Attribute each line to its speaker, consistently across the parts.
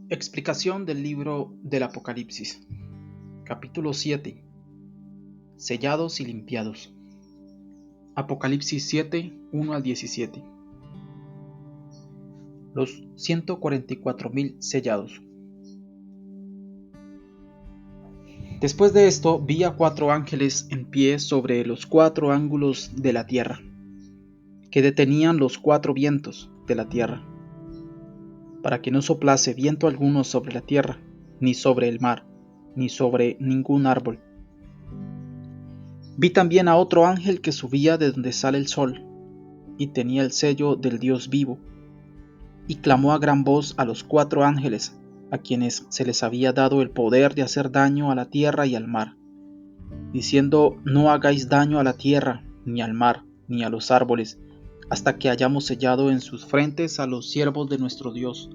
Speaker 1: Explicación del libro del Apocalipsis. Capítulo 7. Sellados y limpiados. Apocalipsis 7, 1 al 17. Los 144,000 sellados. Después de esto vi a 4 ángeles en pie sobre los 4 ángulos de la tierra, que detenían los 4 vientos de la tierra, para que no soplase viento alguno sobre la tierra, ni sobre el mar, ni sobre ningún árbol. Vi también a otro ángel que subía de donde sale el sol, y tenía el sello del Dios vivo, y clamó a gran voz a los 4 ángeles, a quienes se les había dado el poder de hacer daño a la tierra y al mar, diciendo: no hagáis daño a la tierra, ni al mar, ni a los árboles, hasta que hayamos sellado en sus frentes a los siervos de nuestro Dios.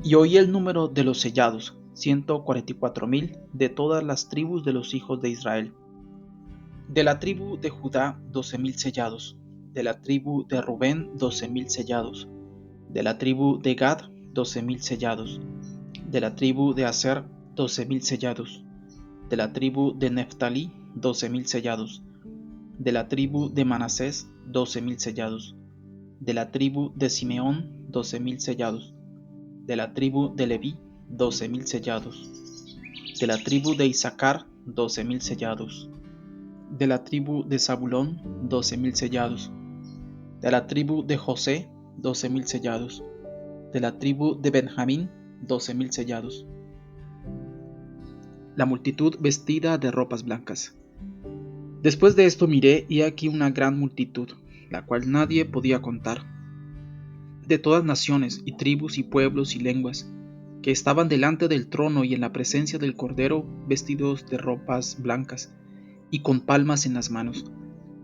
Speaker 1: Y oí el número de los sellados, 144,000 de todas las tribus de los hijos de Israel. De la tribu de Judá 12,000 sellados, de la tribu de Rubén 12,000 sellados, de la tribu de Gad 12,000 sellados, de la tribu de Aser 12,000 sellados, de la tribu de Neftalí 12,000 sellados, de la tribu de Manasés 12,000 sellados, de la tribu de Simeón 12,000 sellados, de la tribu de Leví 12,000 sellados, de la tribu de Isaacar 12,000 sellados, de la tribu de Zabulón 12,000 sellados, de la tribu de José 12,000 sellados, de la tribu de Benjamín 12,000 sellados. La multitud vestida de ropas blancas. Después de esto miré, y aquí una gran multitud, la cual nadie podía contar, de todas naciones y tribus y pueblos y lenguas, que estaban delante del trono y en la presencia del Cordero, vestidos de ropas blancas y con palmas en las manos,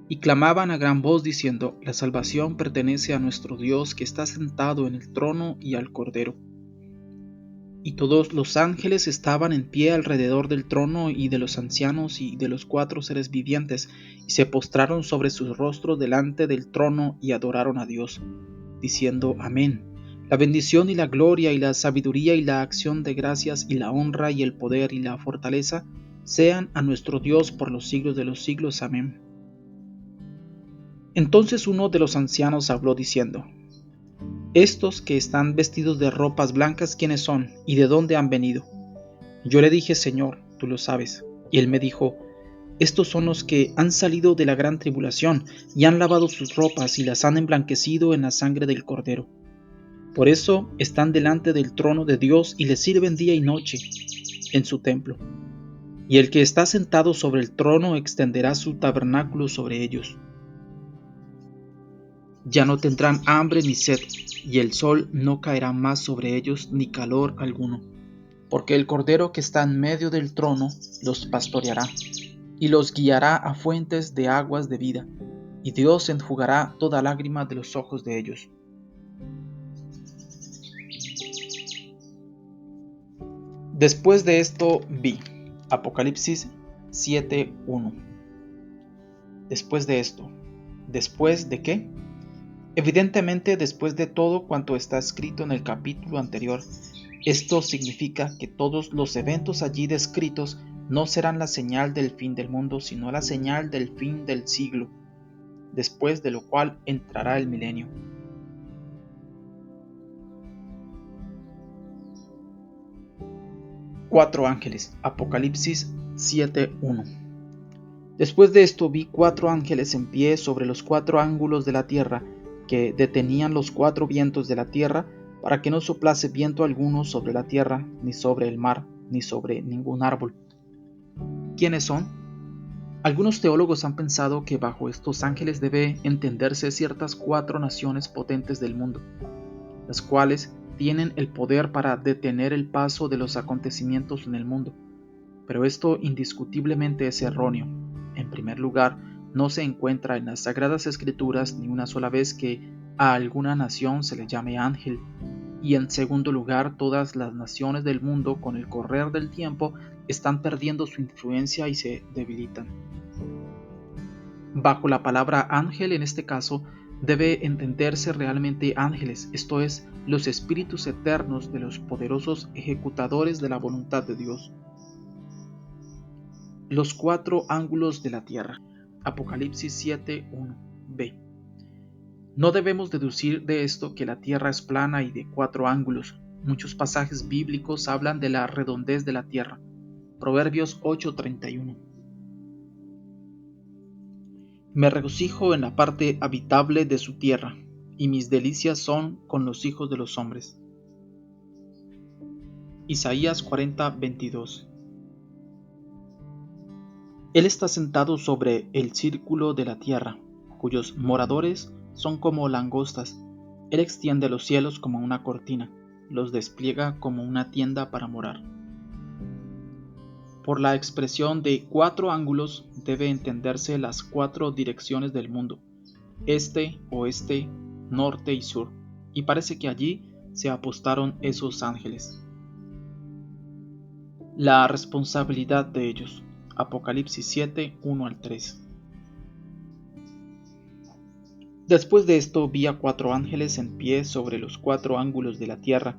Speaker 1: y clamaban a gran voz diciendo: la salvación pertenece a nuestro Dios, que está sentado en el trono, y al Cordero. Y todos los ángeles estaban en pie alrededor del trono y de los ancianos y de los 4 seres vivientes, y se postraron sobre sus rostros delante del trono y adoraron a Dios, diciendo: Amén. La bendición y la gloria y la sabiduría y la acción de gracias y la honra y el poder y la fortaleza sean a nuestro Dios por los siglos de los siglos. Amén. Entonces uno de los ancianos habló diciendo: estos que están vestidos de ropas blancas, ¿quiénes son y de dónde han venido? Yo le dije: Señor, tú lo sabes. Y él me dijo: estos son los que han salido de la gran tribulación y han lavado sus ropas y las han emblanquecido en la sangre del Cordero. Por eso están delante del trono de Dios y le sirven día y noche en su templo. Y el que está sentado sobre el trono extenderá su tabernáculo sobre ellos. Ya no tendrán hambre ni sed, y el sol no caerá más sobre ellos, ni calor alguno, porque el Cordero que está en medio del trono los pastoreará, y los guiará a fuentes de aguas de vida, y Dios enjugará toda lágrima de los ojos de ellos. Después de esto vi. Apocalipsis 7:1. Después de esto. ¿Después de qué? Evidentemente, después de todo cuanto está escrito en el capítulo anterior. Esto significa que todos los eventos allí descritos no serán la señal del fin del mundo, sino la señal del fin del siglo, después de lo cual entrará el milenio. Cuatro ángeles. Apocalipsis 7:1. Después de esto vi 4 ángeles en pie sobre los 4 ángulos de la tierra, que detenían los 4 vientos de la tierra, para que no soplase viento alguno sobre la tierra, ni sobre el mar, ni sobre ningún árbol. ¿Quiénes son? Algunos teólogos han pensado que bajo estos ángeles debe entenderse ciertas 4 naciones potentes del mundo, las cuales tienen el poder para detener el paso de los acontecimientos en el mundo. Pero esto indiscutiblemente es erróneo. En primer lugar, no se encuentra en las Sagradas Escrituras ni una sola vez que a alguna nación se le llame ángel. Y en segundo lugar, todas las naciones del mundo, con el correr del tiempo, están perdiendo su influencia y se debilitan. Bajo la palabra ángel, en este caso, Debe entenderse realmente ángeles, esto es, los espíritus eternos de los poderosos ejecutadores de la voluntad de Dios. Los cuatro ángulos de la tierra. Apocalipsis 7:1b. No debemos deducir de esto que la tierra es plana y de cuatro ángulos. Muchos pasajes bíblicos hablan de la redondez de la tierra. Proverbios 8:31. Me regocijo en la parte habitable de su tierra, y mis delicias son con los hijos de los hombres. Isaías 40:22. Él está sentado sobre el círculo de la tierra, cuyos moradores son como langostas. Él extiende los cielos como una cortina, los despliega como una tienda para morar. Por la expresión de cuatro ángulos debe entenderse las cuatro direcciones del mundo: este, oeste, norte y sur, y parece que allí se apostaron esos ángeles. La responsabilidad de ellos. Apocalipsis 7:1-3. Después de esto vi a cuatro ángeles en pie sobre los cuatro ángulos de la tierra,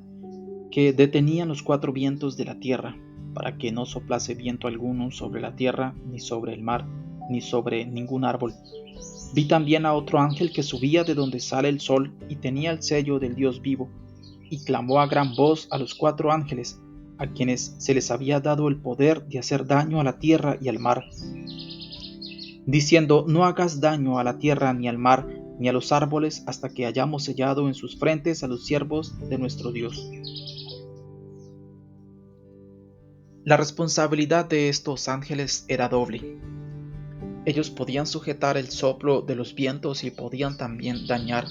Speaker 1: que detenían los cuatro vientos de la tierra, para que no soplase viento alguno sobre la tierra, ni sobre el mar, ni sobre ningún árbol. Vi también a otro ángel que subía de donde sale el sol y tenía el sello del Dios vivo, y clamó a gran voz a los cuatro ángeles, a quienes se les había dado el poder de hacer daño a la tierra y al mar, diciendo: no hagas daño a la tierra ni al mar ni a los árboles hasta que hayamos sellado en sus frentes a los siervos de nuestro Dios. La responsabilidad de estos ángeles era doble. Ellos podían sujetar el soplo de los vientos y podían también dañar.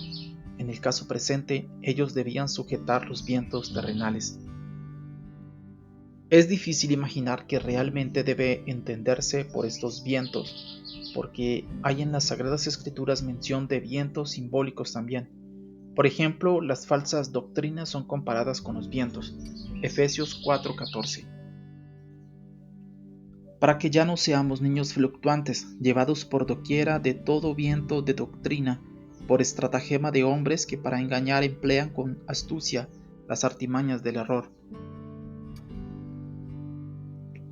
Speaker 1: En el caso presente, ellos debían sujetar los vientos terrenales. Es difícil imaginar que realmente debe entenderse por estos vientos, porque hay en las Sagradas Escrituras mención de vientos simbólicos también. Por ejemplo, las falsas doctrinas son comparadas con los vientos. Efesios 4:14. Para que ya no seamos niños fluctuantes, llevados por doquiera de todo viento de doctrina, por estratagema de hombres que para engañar emplean con astucia las artimañas del error.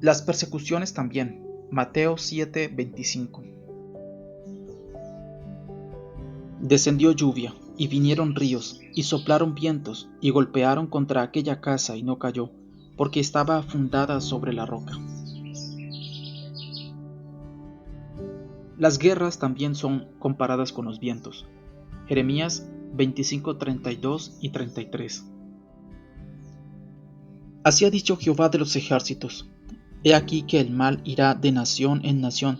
Speaker 1: Las persecuciones también. Mateo 7:25. Descendió lluvia, y vinieron ríos, y soplaron vientos, y golpearon contra aquella casa, y no cayó, porque estaba fundada sobre la roca. Las guerras también son comparadas con los vientos. Jeremías 25:32 y 33. Así ha dicho Jehová de los ejércitos: he aquí que el mal irá de nación en nación,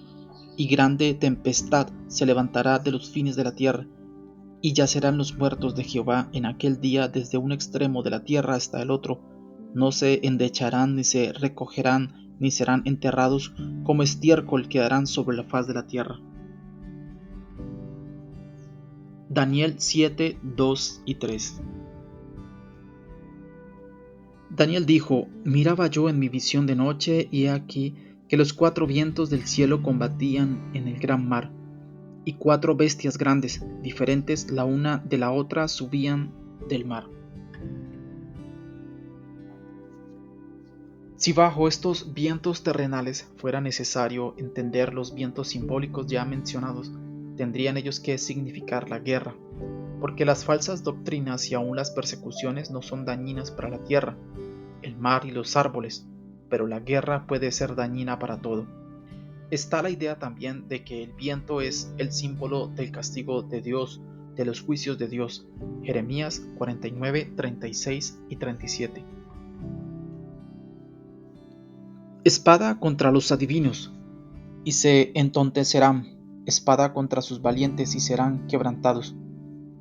Speaker 1: y grande tempestad se levantará de los fines de la tierra, y yacerán los muertos de Jehová en aquel día desde un extremo de la tierra hasta el otro, no se endecharán ni se recogerán, ni serán enterrados, como estiércol quedarán sobre la faz de la tierra. Daniel 7:2 y 3. Daniel dijo: miraba yo en mi visión de noche, y he aquí que los cuatro vientos del cielo combatían en el gran mar, y cuatro bestias grandes, diferentes la una de la otra, subían del mar. Si bajo estos vientos terrenales fuera necesario entender los vientos simbólicos ya mencionados, tendrían ellos que significar la guerra, porque las falsas doctrinas y aún las persecuciones no son dañinas para la tierra, el mar y los árboles, pero la guerra puede ser dañina para todo. Está la idea también de que el viento es el símbolo del castigo de Dios, de los juicios de Dios. Jeremías 49:36 y 37. Espada contra los adivinos, y se entontecerán; espada contra sus valientes, y serán quebrantados;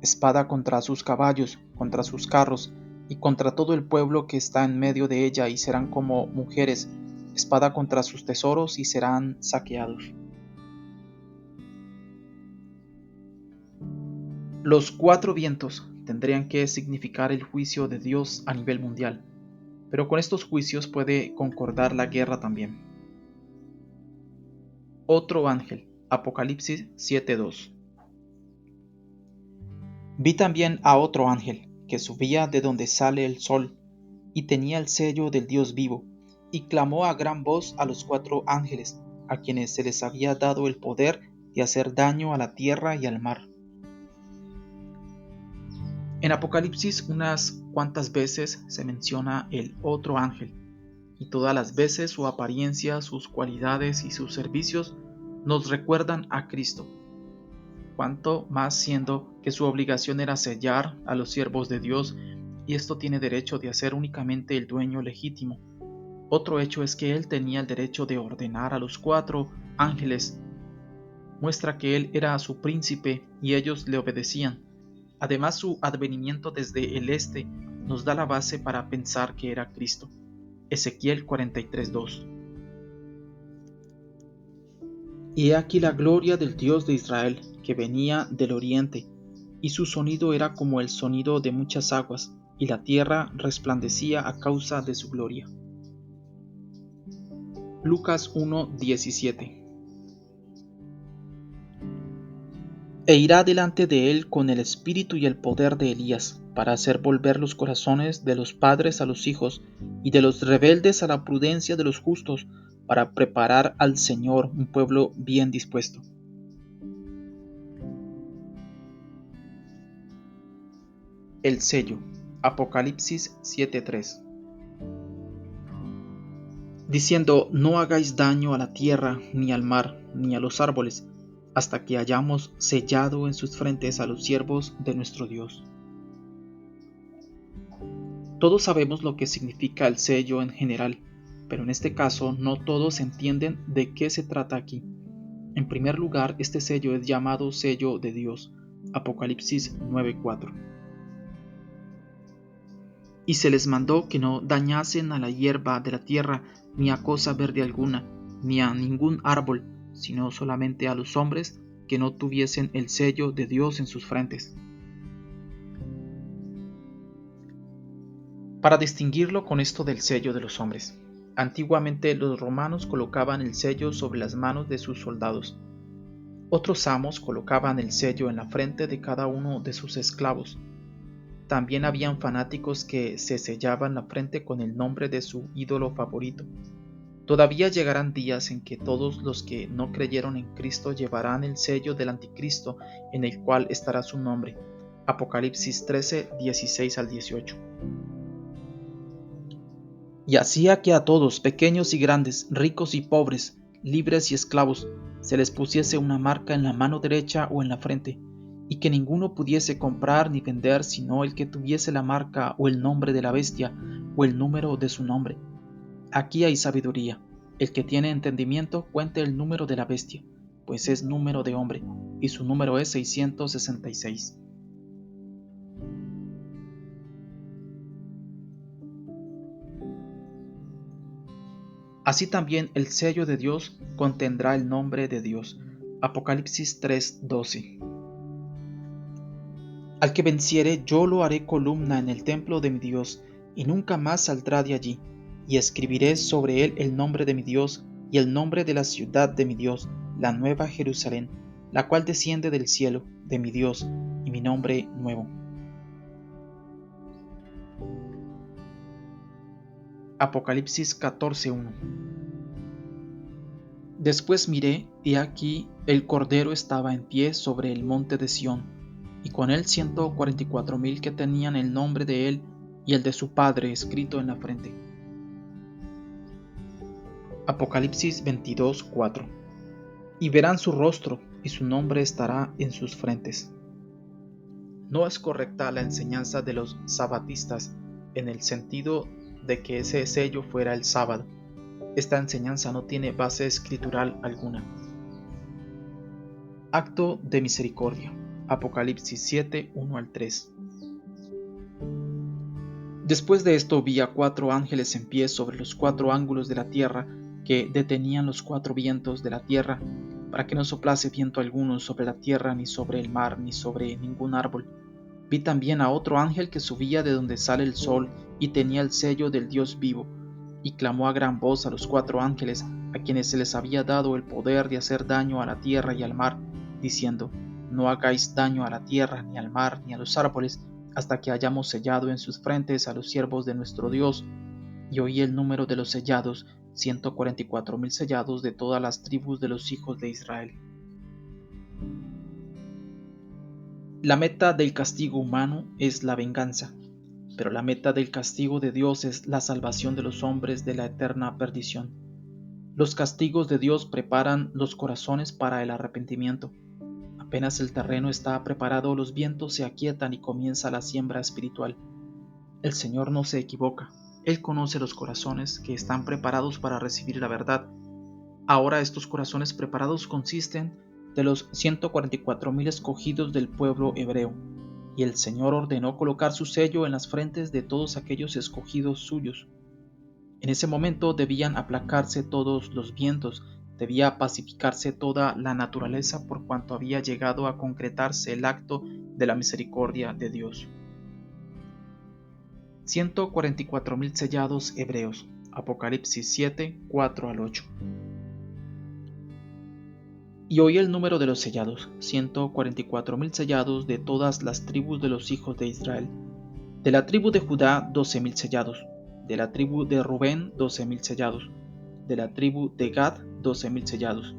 Speaker 1: espada contra sus caballos, contra sus carros, y contra todo el pueblo que está en medio de ella, y serán como mujeres; espada contra sus tesoros, y serán saqueados. Los cuatro vientos tendrían que significar el juicio de Dios a nivel mundial, pero con estos juicios puede concordar la guerra también. Otro ángel. Apocalipsis 7:2. Vi también a otro ángel, que subía de donde sale el sol, y tenía el sello del Dios vivo, y clamó a gran voz a los 4 ángeles, a quienes se les había dado el poder de hacer daño a la tierra y al mar. En Apocalipsis unas cuantas veces se menciona el otro ángel, y todas las veces su apariencia, sus cualidades y sus servicios nos recuerdan a Cristo, cuanto más siendo que su obligación era sellar a los siervos de Dios, y esto tiene derecho de hacer únicamente el dueño legítimo. Otro hecho es que él tenía el derecho de ordenar a los 4 ángeles, muestra que él era su príncipe y ellos le obedecían. Además, su advenimiento desde el este nos da la base para pensar que era Cristo. Ezequiel 43:2. Y he aquí la gloria del Dios de Israel, que venía del oriente, y su sonido era como el sonido de muchas aguas, y la tierra resplandecía a causa de su gloria. Lucas 1:17. E irá delante de él con el espíritu y el poder de Elías, para hacer volver los corazones de los padres a los hijos, y de los rebeldes a la prudencia de los justos, para preparar al Señor un pueblo bien dispuesto. El sello. Apocalipsis 7:3. Diciendo: no hagáis daño a la tierra, ni al mar, ni a los árboles, hasta que hayamos sellado en sus frentes a los siervos de nuestro Dios. Todos sabemos lo que significa el sello en general, pero en este caso no todos entienden de qué se trata aquí. En primer lugar, este sello es llamado sello de Dios, Apocalipsis 9:4. Y se les mandó que no dañasen a la hierba de la tierra, ni a cosa verde alguna, ni a ningún árbol, sino solamente a los hombres que no tuviesen el sello de Dios en sus frentes. Para distinguirlo con esto del sello de los hombres, antiguamente los romanos colocaban el sello sobre las manos de sus soldados. Otros amos colocaban el sello en la frente de cada uno de sus esclavos. También habían fanáticos que se sellaban la frente con el nombre de su ídolo favorito. Todavía llegarán días en que todos los que no creyeron en Cristo llevarán el sello del anticristo, en el cual estará su nombre. Apocalipsis 13, 16 al 18. Y hacía que a todos, pequeños y grandes, ricos y pobres, libres y esclavos, se les pusiese una marca en la mano derecha o en la frente, y que ninguno pudiese comprar ni vender sino el que tuviese la marca o el nombre de la bestia o el número de su nombre. Aquí hay sabiduría. El que tiene entendimiento cuente el número de la bestia, pues es número de hombre, y su número es 666. Así también el sello de Dios contendrá el nombre de Dios. Apocalipsis 3:12. Al que venciere, yo lo haré columna en el templo de mi Dios, y nunca más saldrá de allí, y escribiré sobre él el nombre de mi Dios, y el nombre de la ciudad de mi Dios, la nueva Jerusalén, la cual desciende del cielo, de mi Dios, y mi nombre nuevo. Apocalipsis 14:1. Después miré, y aquí el Cordero estaba en pie sobre el monte de Sión, y con él 144,000 que tenían el nombre de él y el de su padre escrito en la frente. Apocalipsis 22:4. Y verán su rostro, y su nombre estará en sus frentes. No es correcta la enseñanza de los sabatistas en el sentido de que ese sello fuera el sábado. Esta enseñanza no tiene base escritural alguna. Acto de misericordia. Apocalipsis 7, 1 al 3. Después de esto vi a 4 ángeles en pie sobre los 4 ángulos de la tierra, que detenían los 4 vientos de la tierra, para que no soplase viento alguno sobre la tierra, ni sobre el mar, ni sobre ningún árbol. Vi también a otro ángel que subía de donde sale el sol, y tenía el sello del Dios vivo, y clamó a gran voz a los 4 ángeles, a quienes se les había dado el poder de hacer daño a la tierra y al mar, diciendo: no hagáis daño a la tierra, ni al mar, ni a los árboles, hasta que hayamos sellado en sus frentes a los siervos de nuestro Dios. Y oí el número de los sellados, 144,000 sellados de todas las tribus de los hijos de Israel. La meta del castigo humano es la venganza, pero la meta del castigo de Dios es la salvación de los hombres de la eterna perdición. Los castigos de Dios preparan los corazones para el arrepentimiento. Apenas el terreno está preparado, los vientos se aquietan y comienza la siembra espiritual. El Señor no se equivoca. Él conoce los corazones que están preparados para recibir la verdad. Ahora estos corazones preparados consisten de los 144,000 escogidos del pueblo hebreo, y el Señor ordenó colocar su sello en las frentes de todos aquellos escogidos suyos. En ese momento debían aplacarse todos los vientos, debía pacificarse toda la naturaleza por cuanto había llegado a concretarse el acto de la misericordia de Dios. 144,000 sellados hebreos. Apocalipsis 7, 4 al 8. Y oí el número de los sellados, 144,000 sellados de todas las tribus de los hijos de Israel. De la tribu de Judá, 12,000 sellados. De la tribu de Rubén, 12,000 sellados. De la tribu de Gad, 12,000 sellados.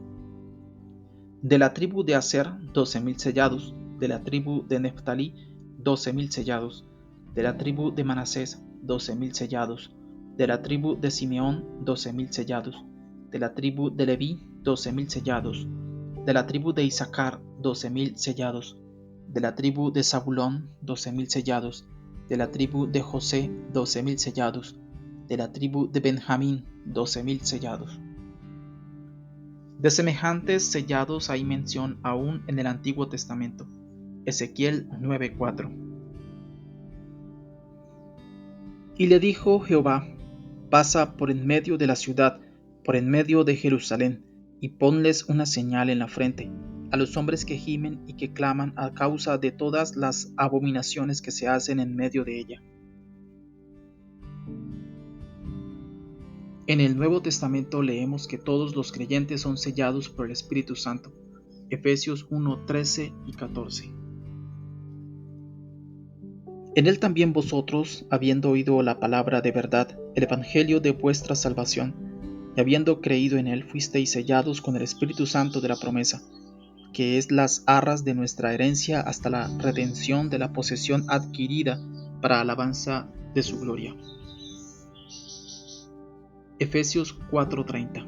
Speaker 1: De la tribu de Aser, 12,000 sellados. De la tribu de Neftalí, 12,000 sellados. De la tribu de Manasés, 12,000 sellados. De la tribu de Simeón, 12,000 sellados. De la tribu de Leví, 12,000 sellados. De la tribu de Isaacar, 12,000 sellados. De la tribu de Zabulón, 12,000 sellados. De la tribu de José, 12,000 sellados. De la tribu de Benjamín, 12,000 sellados. De semejantes sellados hay mención aún en el Antiguo Testamento. Ezequiel 9:4. Y le dijo Jehová: pasa por en medio de la ciudad, por en medio de Jerusalén, y ponles una señal en la frente, a los hombres que gimen y que claman a causa de todas las abominaciones que se hacen en medio de ella. En el Nuevo Testamento leemos que todos los creyentes son sellados por el Espíritu Santo. Efesios 1, 13 y 14. En él también vosotros, habiendo oído la palabra de verdad, el evangelio de vuestra salvación, y habiendo creído en él, fuisteis sellados con el Espíritu Santo de la promesa, que es las arras de nuestra herencia hasta la redención de la posesión adquirida para alabanza de su gloria. Efesios 4:30.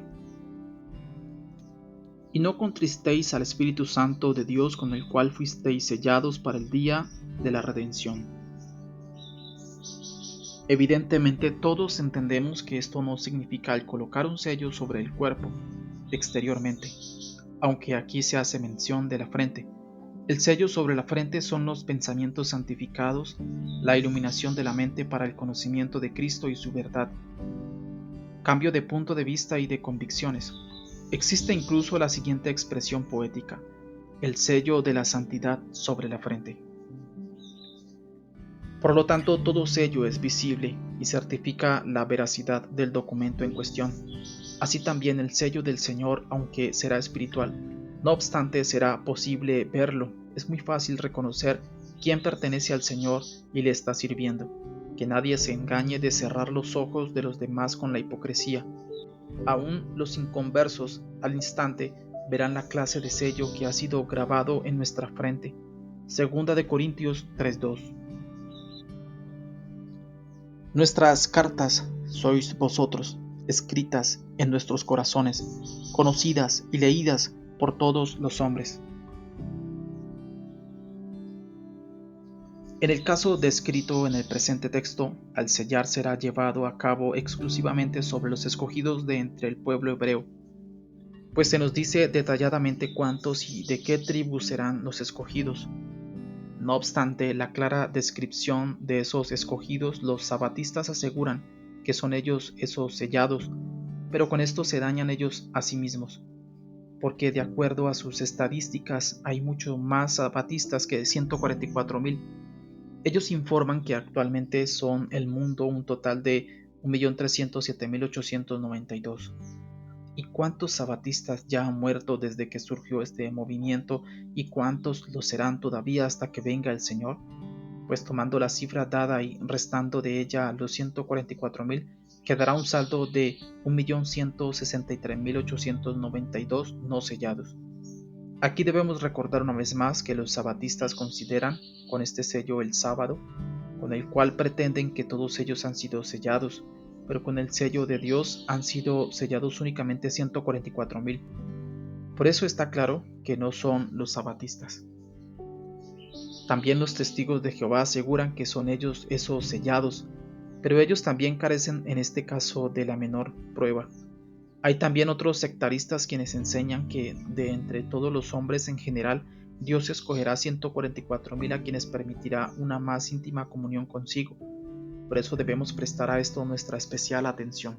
Speaker 1: Y no contristéis al Espíritu Santo de Dios, con el cual fuisteis sellados para el día de la redención. Evidentemente todos entendemos que esto no significa el colocar un sello sobre el cuerpo exteriormente, aunque aquí se hace mención de la frente. El sello sobre la frente son los pensamientos santificados, la iluminación de la mente para el conocimiento de Cristo y su verdad. Cambio de punto de vista y de convicciones. Existe incluso la siguiente expresión poética: el sello de la santidad sobre la frente. Por lo tanto, todo sello es visible y certifica la veracidad del documento en cuestión. Así también el sello del Señor, aunque será espiritual, no obstante será posible verlo. Es muy fácil reconocer quién pertenece al Señor y le está sirviendo. Que nadie se engañe de cerrar los ojos de los demás con la hipocresía. Aún los inconversos, al instante, verán la clase de sello que ha sido grabado en nuestra frente. 2 Corintios 3:2. Nuestras cartas sois vosotros, escritas en nuestros corazones, conocidas y leídas por todos los hombres. En el caso descrito en el presente texto, al sellar será llevado a cabo exclusivamente sobre los escogidos de entre el pueblo hebreo, pues se nos dice detalladamente cuántos y de qué tribu serán los escogidos. No obstante la clara descripción de esos escogidos, los sabatistas aseguran que son ellos esos sellados, pero con esto se dañan ellos a sí mismos, porque de acuerdo a sus estadísticas hay mucho más sabatistas que 144,000. Ellos informan que actualmente son el mundo un total de 1.307.892. ¿Y cuántos sabatistas ya han muerto desde que surgió este movimiento? ¿Y cuántos lo serán todavía hasta que venga el Señor? Pues tomando la cifra dada y restando de ella los 144,000, quedará un saldo de 1.163.892 no sellados. Aquí debemos recordar una vez más que los sabatistas consideran con este sello el sábado, con el cual pretenden que todos ellos han sido sellados, pero con el sello de Dios han sido sellados únicamente 144,000. Por eso está claro que no son los sabatistas. También los testigos de Jehová aseguran que son ellos esos sellados, pero ellos también carecen en este caso de la menor prueba. Hay también otros sectaristas quienes enseñan que de entre todos los hombres en general, Dios escogerá 144,000 a quienes permitirá una más íntima comunión consigo. Por eso debemos prestar a esto nuestra especial atención.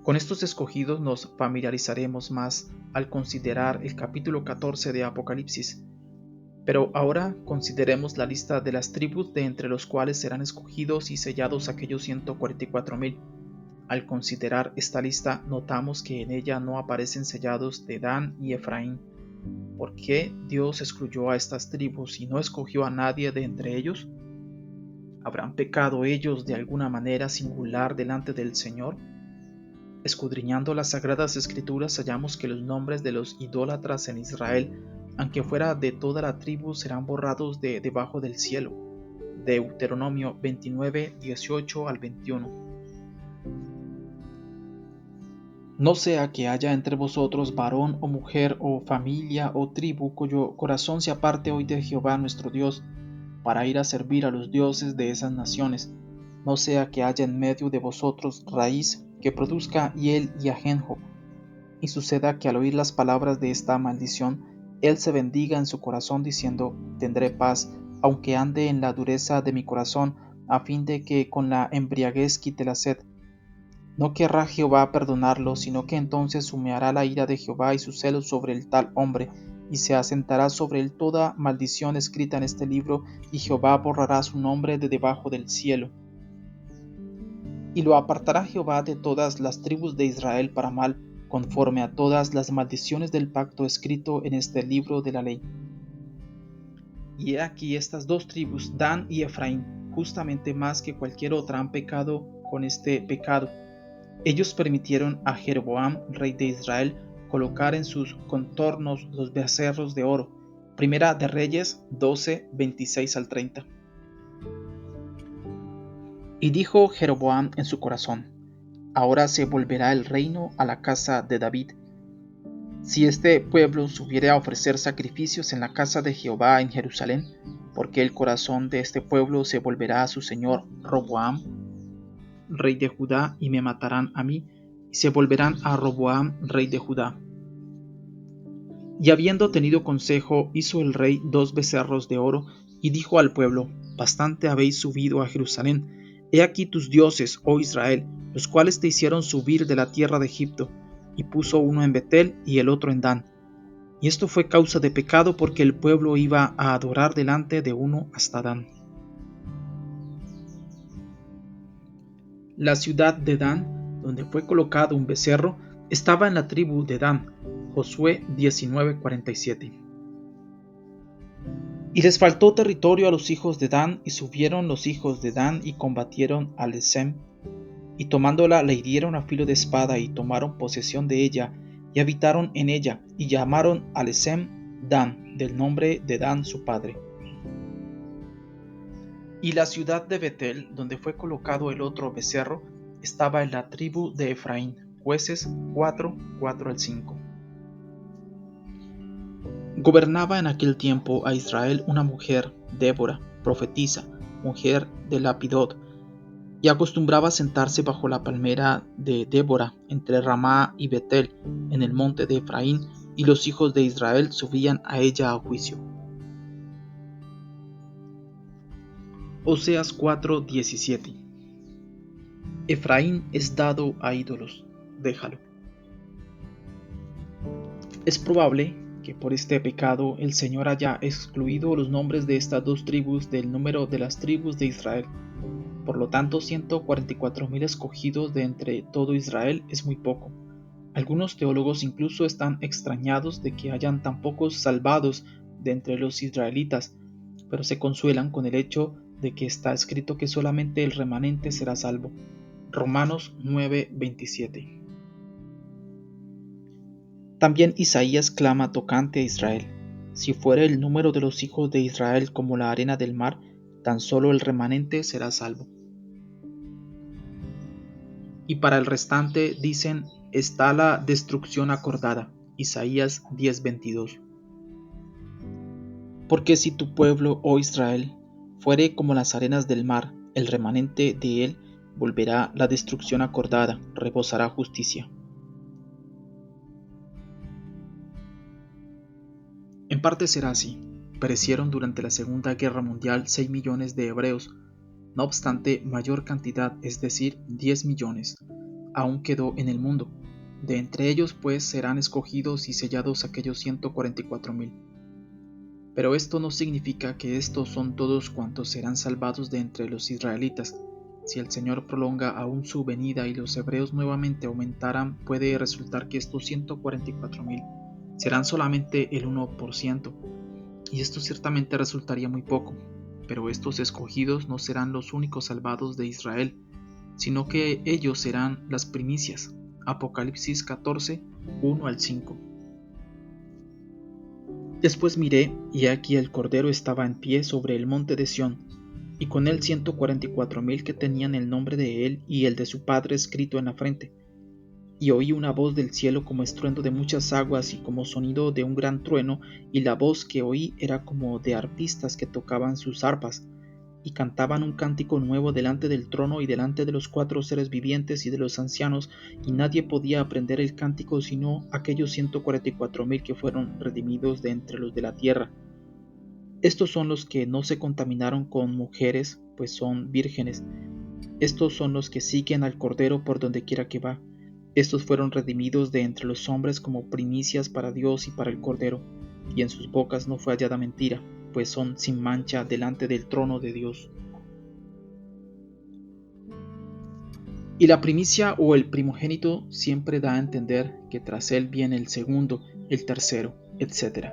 Speaker 1: Con estos escogidos nos familiarizaremos más al considerar el capítulo 14 de Apocalipsis. Pero ahora consideremos la lista de las tribus de entre los cuales serán escogidos y sellados aquellos 144,000. Al considerar esta lista, notamos que en ella no aparecen sellados de Dan y Efraín. ¿Por qué Dios excluyó a estas tribus y no escogió a nadie de entre ellos? ¿Habrán pecado ellos de alguna manera singular delante del Señor? Escudriñando las Sagradas Escrituras hallamos que los nombres de los idólatras en Israel, aunque fuera de toda la tribu, serán borrados de debajo del cielo. Deuteronomio 29, 18 al 21. No sea que haya entre vosotros varón o mujer o familia o tribu cuyo corazón se aparte hoy de Jehová nuestro Dios, para ir a servir a los dioses de esas naciones. No sea que haya en medio de vosotros raíz que produzca hiel y ajenjo, y suceda que al oír las palabras de esta maldición, él se bendiga en su corazón diciendo: tendré paz, aunque ande en la dureza de mi corazón, a fin de que con la embriaguez quite la sed. No querrá Jehová perdonarlo, sino que entonces humeará la ira de Jehová y su celo sobre el tal hombre, y se asentará sobre él toda maldición escrita en este libro, y Jehová borrará su nombre de debajo del cielo. Y lo apartará Jehová de todas las tribus de Israel para mal, conforme a todas las maldiciones del pacto escrito en este libro de la ley. Y he aquí estas dos tribus, Dan y Efraín, justamente más que cualquier otra, han pecado con este pecado. Ellos permitieron a Jeroboam, rey de Israel, colocar en sus contornos los becerros de oro. Primera de Reyes 12, 26 al 30. Y dijo Jeroboam en su corazón: ahora se volverá el reino a la casa de David. Si este pueblo subiere a ofrecer sacrificios en la casa de Jehová en Jerusalén, porque el corazón de este pueblo se volverá a su señor Roboam, rey de Judá, y me matarán a mí, y se volverán a Roboam, rey de Judá. Y habiendo tenido consejo, hizo el rey 2 becerros de oro, y dijo al pueblo: bastante habéis subido a Jerusalén. He aquí tus dioses, oh Israel, los cuales te hicieron subir de la tierra de Egipto. Y puso uno en Betel y el otro en Dan. Y esto fue causa de pecado, porque el pueblo iba a adorar delante de uno hasta Dan. La ciudad de Dan, donde fue colocado un becerro, estaba en la tribu de Dan. Josué 19:47. Y les faltó territorio a los hijos de Dan, y subieron los hijos de Dan y combatieron a Lesem, y tomándola la hirieron a filo de espada, y tomaron posesión de ella, y habitaron en ella, y llamaron a Lesem Dan, del nombre de Dan su padre. Y la ciudad de Betel, donde fue colocado el otro becerro, estaba en la tribu de Efraín. Jueces 4, 4 al 5. Gobernaba en aquel tiempo a Israel una mujer, Débora, profetisa, mujer de Lapidot, y acostumbraba sentarse bajo la palmera de Débora, entre Ramá y Betel, en el monte de Efraín, y los hijos de Israel subían a ella a juicio. Oseas 4:17. Efraín es dado a ídolos, déjalo. Es probable que por este pecado el Señor haya excluido los nombres de estas dos tribus del número de las tribus de Israel. Por lo tanto, 144.000 escogidos de entre todo Israel es muy poco. Algunos teólogos incluso están extrañados de que hayan tan pocos salvados de entre los israelitas, pero se consuelan con el hecho de que está escrito que solamente el remanente será salvo. Romanos 9:27. También Isaías clama tocante a Israel: si fuera el número de los hijos de Israel como la arena del mar, tan solo el remanente será salvo. Y para el restante dicen: está la destrucción acordada. Isaías 10:22. Porque si tu pueblo, oh Israel, fuere como las arenas del mar, el remanente de él volverá la destrucción acordada, rebosará justicia. En parte será así. Perecieron durante la Segunda Guerra Mundial 6 millones de hebreos. No obstante, mayor cantidad, es decir, 10 millones, aún quedó en el mundo. De entre ellos, pues, serán escogidos y sellados aquellos 144.000. Pero esto no significa que estos son todos cuantos serán salvados de entre los israelitas. Si el Señor prolonga aún su venida y los hebreos nuevamente aumentaran, puede resultar que estos 144.000 serán solamente el 1%, y esto ciertamente resultaría muy poco. Pero estos escogidos no serán los únicos salvados de Israel, sino que ellos serán las primicias. Apocalipsis 14, 1 al 5. Después miré, y aquí el Cordero estaba en pie sobre el monte de Sión, y con él 144.000 que tenían el nombre de él y el de su padre escrito en la frente. Y oí una voz del cielo como estruendo de muchas aguas y como sonido de un gran trueno, y la voz que oí era como de arpistas que tocaban sus arpas, y cantaban un cántico nuevo delante del trono y delante de los 4 seres vivientes y de los ancianos, y nadie podía aprender el cántico sino aquellos 144.000 que fueron redimidos de entre los de la tierra. Estos son los que no se contaminaron con mujeres, pues son vírgenes. Estos son los que siguen al Cordero por donde quiera que va. Estos fueron redimidos de entre los hombres como primicias para Dios y para el Cordero, y en sus bocas no fue hallada mentira, pues son sin mancha delante del trono de Dios. Y la primicia o el primogénito siempre da a entender que tras él viene el segundo, el tercero, etc.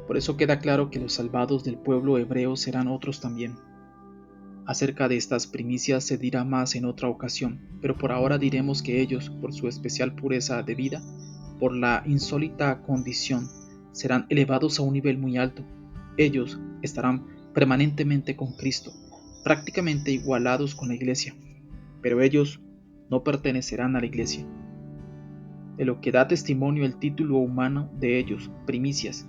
Speaker 1: Por eso queda claro que los salvados del pueblo hebreo serán otros también. Acerca de estas primicias se dirá más en otra ocasión, pero por ahora diremos que ellos, por su especial pureza de vida, por la insólita condición, serán elevados a un nivel muy alto. Ellos estarán permanentemente con Cristo, prácticamente igualados con la Iglesia, pero ellos no pertenecerán a la Iglesia. De lo que da testimonio el título humano de ellos, primicias,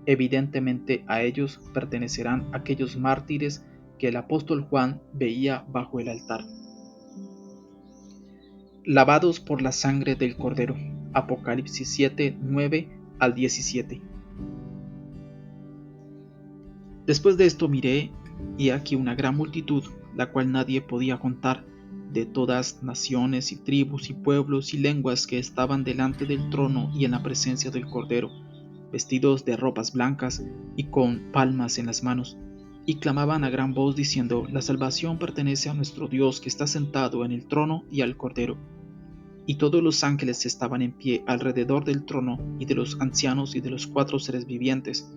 Speaker 1: evidentemente a ellos pertenecerán aquellos mártires que el apóstol Juan veía bajo el altar. Lavados por la sangre del Cordero. Apocalipsis 7, 9 al 17. Después de esto miré, y aquí una gran multitud, la cual nadie podía contar, de todas naciones y tribus y pueblos y lenguas, que estaban delante del trono y en la presencia del Cordero, vestidos de ropas blancas y con palmas en las manos, y clamaban a gran voz diciendo: la salvación pertenece a nuestro Dios que está sentado en el trono y al Cordero. Y todos los ángeles estaban en pie alrededor del trono y de los ancianos y de los 4 seres vivientes,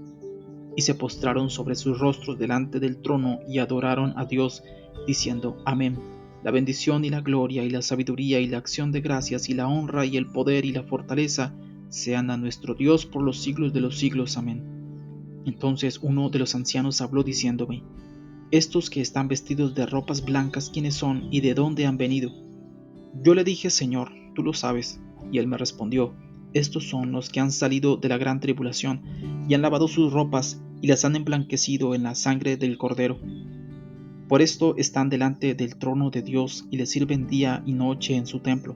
Speaker 1: y se postraron sobre sus rostros delante del trono y adoraron a Dios, diciendo: Amén. La bendición y la gloria y la sabiduría y la acción de gracias y la honra y el poder y la fortaleza sean a nuestro Dios por los siglos de los siglos. Amén. Entonces uno de los ancianos habló diciéndome: estos que están vestidos de ropas blancas, ¿quiénes son y de dónde han venido? Yo le dije: Señor, tú lo sabes. Y él me respondió: estos son los que han salido de la gran tribulación y han lavado sus ropas y las han emblanquecido en la sangre del Cordero. Por esto están delante del trono de Dios y le sirven día y noche en su templo,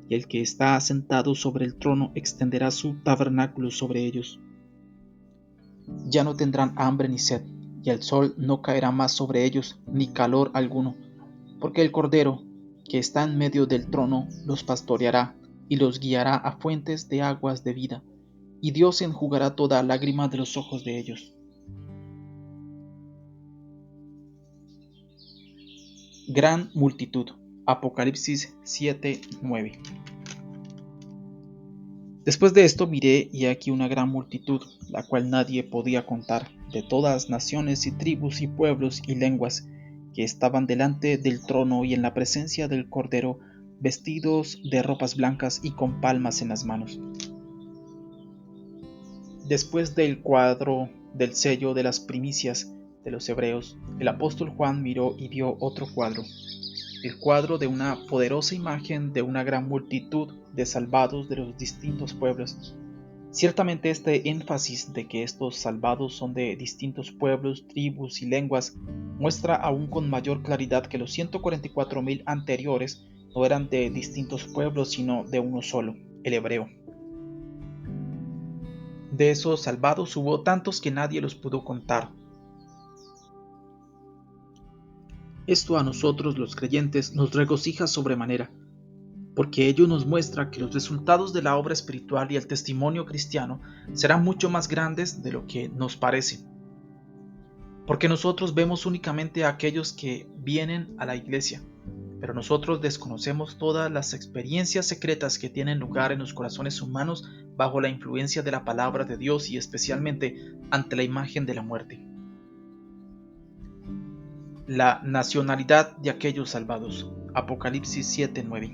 Speaker 1: y el que está sentado sobre el trono extenderá su tabernáculo sobre ellos. Ya no tendrán hambre ni sed, y el sol no caerá más sobre ellos, ni calor alguno, porque el Cordero, que está en medio del trono, los pastoreará y los guiará a fuentes de aguas de vida, y Dios enjugará toda lágrima de los ojos de ellos. Gran multitud. Apocalipsis 7:9. Después de esto miré, y aquí una gran multitud, la cual nadie podía contar, de todas naciones y tribus y pueblos y lenguas, que estaban delante del trono y en la presencia del Cordero, vestidos de ropas blancas y con palmas en las manos. Después del cuadro del sello de las primicias de los hebreos, el apóstol Juan miró y vio otro cuadro, el cuadro de una poderosa imagen de una gran multitud de salvados de los distintos pueblos. Ciertamente este énfasis de que estos salvados son de distintos pueblos, tribus y lenguas muestra aún con mayor claridad que los 144,000 anteriores no eran de distintos pueblos sino de uno solo, el hebreo. De esos salvados hubo tantos que nadie los pudo contar. Esto a nosotros los creyentes nos regocija sobremanera, porque ello nos muestra que los resultados de la obra espiritual y el testimonio cristiano serán mucho más grandes de lo que nos parece. Porque nosotros vemos únicamente a aquellos que vienen a la iglesia, pero nosotros desconocemos todas las experiencias secretas que tienen lugar en los corazones humanos bajo la influencia de la palabra de Dios y especialmente ante la imagen de la muerte. La nacionalidad de aquellos salvados. Apocalipsis 7:9.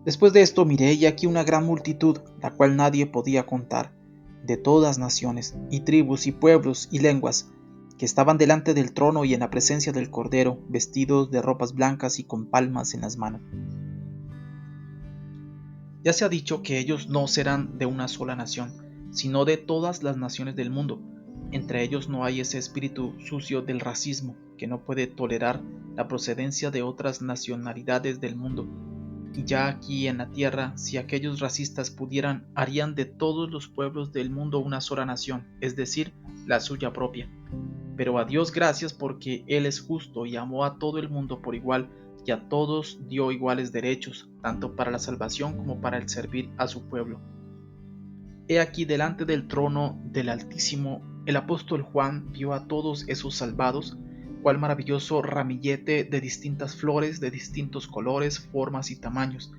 Speaker 1: Después de esto miré, y aquí una gran multitud, la cual nadie podía contar, de todas naciones, y tribus, y pueblos, y lenguas, que estaban delante del trono y en la presencia del Cordero, vestidos de ropas blancas y con palmas en las manos. Ya se ha dicho que ellos no serán de una sola nación, sino de todas las naciones del mundo. Entre ellos no hay ese espíritu sucio del racismo, que no puede tolerar la procedencia de otras nacionalidades del mundo. Y ya aquí en la tierra, si aquellos racistas pudieran, harían de todos los pueblos del mundo una sola nación, es decir, la suya propia. Pero a Dios gracias porque Él es justo y amó a todo el mundo por igual, y a todos dio iguales derechos, tanto para la salvación como para el servir a su pueblo. He aquí delante del trono del Altísimo, el apóstol Juan vio a todos esos salvados, cual maravilloso ramillete de distintas flores, de distintos colores, formas y tamaños,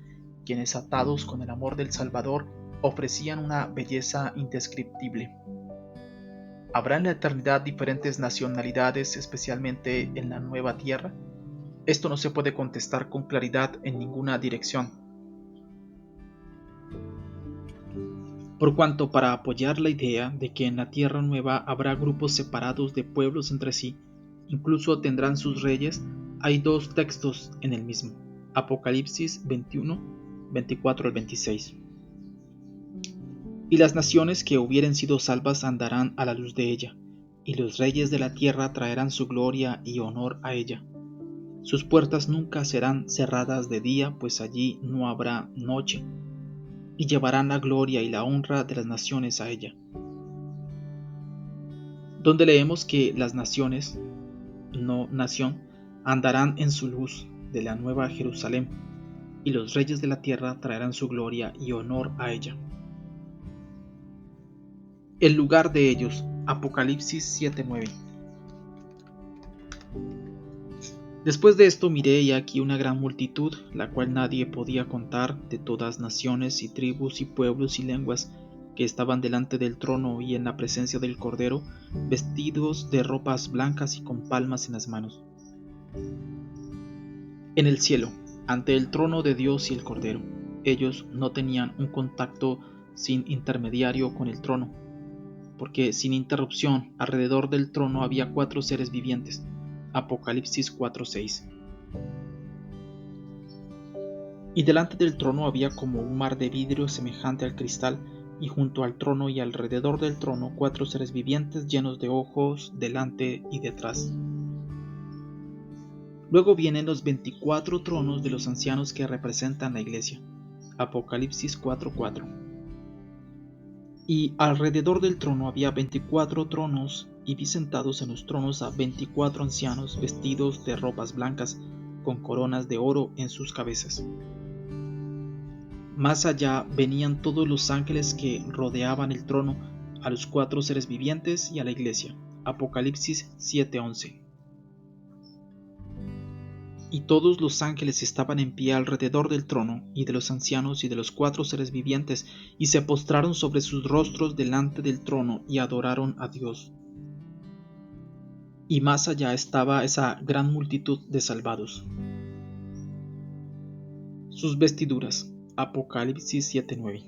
Speaker 1: quienes atados con el amor del Salvador ofrecían una belleza indescriptible. ¿Habrá en la eternidad diferentes nacionalidades, especialmente en la nueva tierra? Esto no se puede contestar con claridad en ninguna dirección. Por cuanto para apoyar la idea de que en la tierra nueva habrá grupos separados de pueblos entre sí, incluso tendrán sus reyes, hay dos textos en el mismo, Apocalipsis 21, 24 al 26. Y las naciones que hubieren sido salvas andarán a la luz de ella, y los reyes de la tierra traerán su gloria y honor a ella. Sus puertas nunca serán cerradas de día, pues allí no habrá noche, y llevarán la gloria y la honra de las naciones a ella. Donde leemos que las naciones, no nación, andarán en su luz de la nueva Jerusalén, y los reyes de la tierra traerán su gloria y honor a ella. El lugar de ellos, Apocalipsis 7:9. Después de esto miré, y aquí una gran multitud, la cual nadie podía contar, de todas naciones y tribus y pueblos y lenguas, que estaban delante del trono y en la presencia del Cordero, vestidos de ropas blancas y con palmas en las manos. En el cielo, ante el trono de Dios y el Cordero, ellos no tenían un contacto sin intermediario con el trono, porque sin interrupción alrededor del trono había 4 seres vivientes. Apocalipsis 4:6. Y delante del trono había como un mar de vidrio semejante al cristal, y junto al trono y alrededor del trono 4 seres vivientes llenos de ojos delante y detrás. Luego vienen los 24 tronos de los ancianos que representan la iglesia. Apocalipsis 4:4. Y alrededor del trono había 24 tronos, y vi sentados en los tronos a 24 ancianos vestidos de ropas blancas, con coronas de oro en sus cabezas. Más allá venían todos los ángeles que rodeaban el trono, a los 4 seres vivientes y a la iglesia. Apocalipsis 7:11. Y todos los ángeles estaban en pie alrededor del trono, y de los ancianos y de los 4 seres vivientes, y se postraron sobre sus rostros delante del trono y adoraron a Dios. Y más allá estaba esa gran multitud de salvados. Sus vestiduras. Apocalipsis 7:9.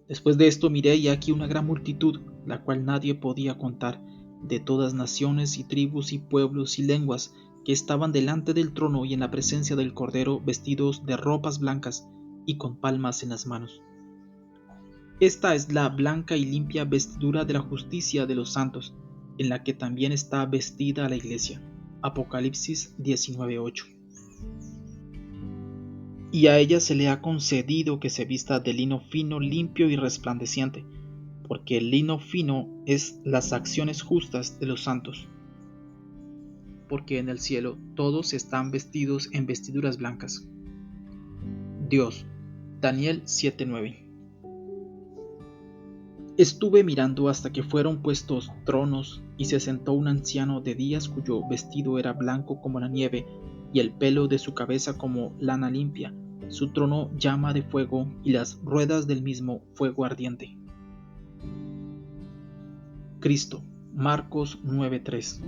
Speaker 1: Después de esto miré y aquí una gran multitud, la cual nadie podía contar, de todas naciones y tribus y pueblos y lenguas, que estaban delante del trono y en la presencia del Cordero, vestidos de ropas blancas y con palmas en las manos. Esta es la blanca y limpia vestidura de la justicia de los santos, en la que también está vestida la iglesia. Apocalipsis 19:8. Y a ella se le ha concedido que se vista de lino fino, limpio y resplandeciente, porque el lino fino es las acciones justas de los santos. Porque en el cielo todos están vestidos en vestiduras blancas. Dios. Daniel 7:9. Estuve mirando hasta que fueron puestos tronos, y se sentó un anciano de días cuyo vestido era blanco como la nieve, y el pelo de su cabeza como lana limpia, su trono llama de fuego, y las ruedas del mismo fuego ardiente. Cristo. Marcos 9:3.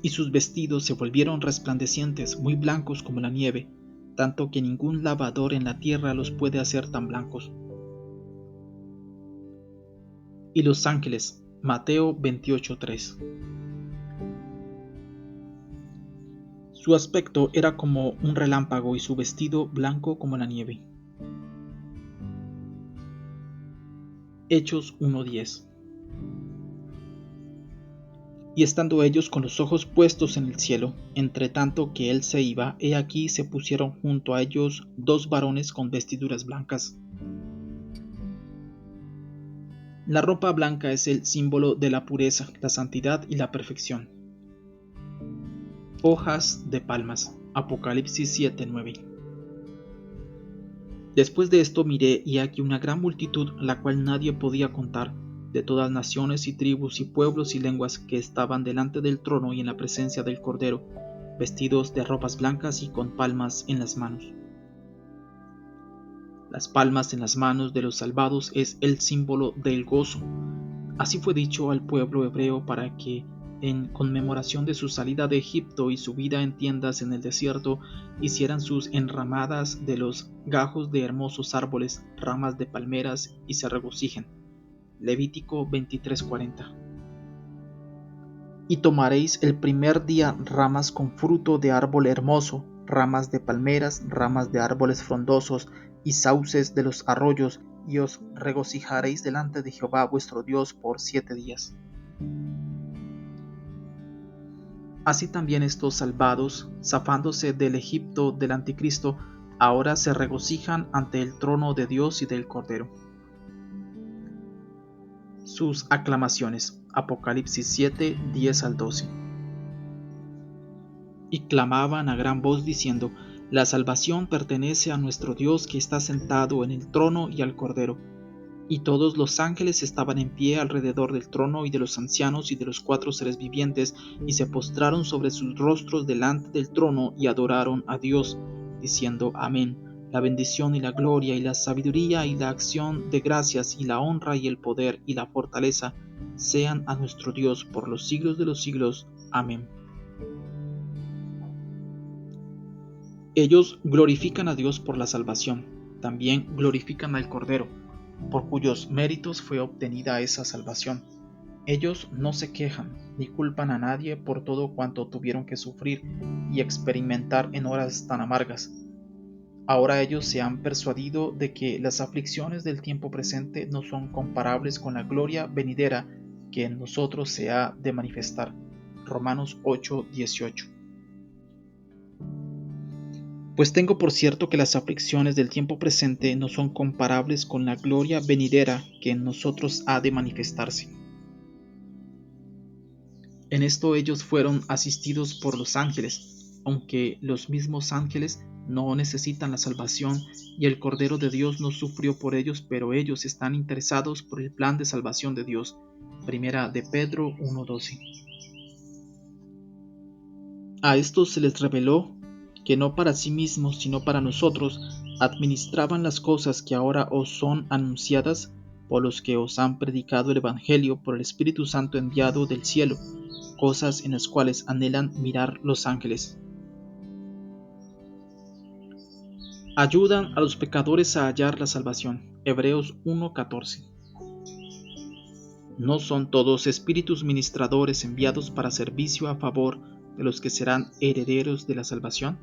Speaker 1: Y sus vestidos se volvieron resplandecientes, muy blancos como la nieve, tanto que ningún lavador en la tierra los puede hacer tan blancos. Y los ángeles. Mateo 28:3. Su aspecto era como un relámpago y su vestido blanco como la nieve. Hechos 1:10. Y estando ellos con los ojos puestos en el cielo, entre tanto que él se iba, he aquí se pusieron junto a ellos 2 varones con vestiduras blancas. La ropa blanca es el símbolo de la pureza, la santidad y la perfección. Hojas de palmas. Apocalipsis 7:9. Después de esto miré y aquí una gran multitud, la cual nadie podía contar, de todas naciones y tribus y pueblos y lenguas, que estaban delante del trono y en la presencia del Cordero, vestidos de ropas blancas y con palmas en las manos. Las palmas en las manos de los salvados es el símbolo del gozo. Así fue dicho al pueblo hebreo para que, en conmemoración de su salida de Egipto y su vida en tiendas en el desierto, hicieran sus enramadas de los gajos de hermosos árboles, ramas de palmeras, y se regocijen. Levítico 23:40. Y tomaréis el primer día ramas con fruto de árbol hermoso, ramas de palmeras, ramas de árboles frondosos y sauces de los arroyos, y os regocijaréis delante de Jehová vuestro Dios por 7 días. Así también estos salvados, zafándose del Egipto del Anticristo, ahora se regocijan ante el trono de Dios y del Cordero. Sus aclamaciones. Apocalipsis 7, 10 al 12. Y clamaban a gran voz diciendo: La salvación pertenece a nuestro Dios que está sentado en el trono y al Cordero. Y todos los ángeles estaban en pie alrededor del trono y de los ancianos y de los 4 seres vivientes, y se postraron sobre sus rostros delante del trono y adoraron a Dios, diciendo: Amén. La bendición y la gloria y la sabiduría y la acción de gracias y la honra y el poder y la fortaleza sean a nuestro Dios por los siglos de los siglos. Amén. Ellos glorifican a Dios por la salvación, también glorifican al Cordero, por cuyos méritos fue obtenida esa salvación. Ellos no se quejan ni culpan a nadie por todo cuanto tuvieron que sufrir y experimentar en horas tan amargas. Ahora ellos se han persuadido de que las aflicciones del tiempo presente no son comparables con la gloria venidera que en nosotros se ha de manifestar. Romanos 8:18. Pues tengo por cierto que las aflicciones del tiempo presente no son comparables con la gloria venidera que en nosotros ha de manifestarse. En esto ellos fueron asistidos por los ángeles, aunque los mismos ángeles no necesitan la salvación y el Cordero de Dios no sufrió por ellos, pero ellos están interesados por el plan de salvación de Dios. Primera de Pedro 1:12. A estos se les reveló que no para sí mismos, sino para nosotros, administraban las cosas que ahora os son anunciadas por los que os han predicado el Evangelio por el Espíritu Santo enviado del cielo, cosas en las cuales anhelan mirar los ángeles. Ayudan a los pecadores a hallar la salvación. Hebreos 1:14. ¿No son todos espíritus ministradores enviados para servicio a favor de los que serán herederos de la salvación?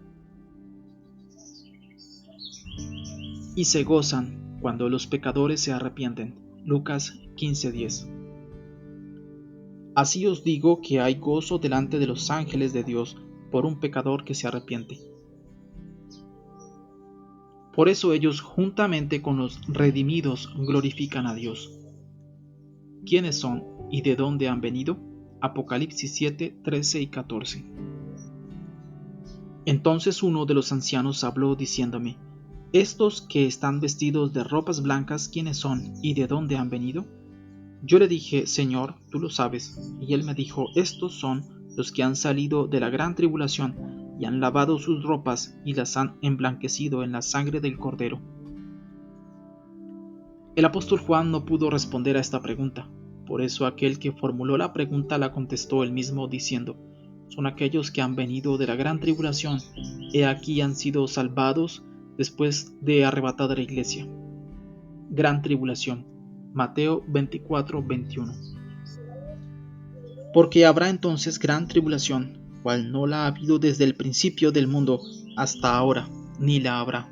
Speaker 1: Y se gozan cuando los pecadores se arrepienten. Lucas 15:10. Así os digo que hay gozo delante de los ángeles de Dios por un pecador que se arrepiente. Por eso ellos juntamente con los redimidos glorifican a Dios. ¿Quiénes son y de dónde han venido? Apocalipsis 7, 13 y 14. Entonces uno de los ancianos habló diciéndome: ¿Estos que están vestidos de ropas blancas, quiénes son y de dónde han venido? Yo le dije: Señor, tú lo sabes. Y él me dijo: Estos son los que han salido de la gran tribulación y han lavado sus ropas y las han emblanquecido en la sangre del Cordero. El apóstol Juan no pudo responder a esta pregunta. Por eso aquel que formuló la pregunta la contestó él mismo diciendo: son aquellos que han venido de la gran tribulación, he aquí han sido salvados después de arrebatada la iglesia. Gran tribulación. Mateo 24:21. Porque habrá entonces gran tribulación, cual no la ha habido desde el principio del mundo hasta ahora, ni la habrá.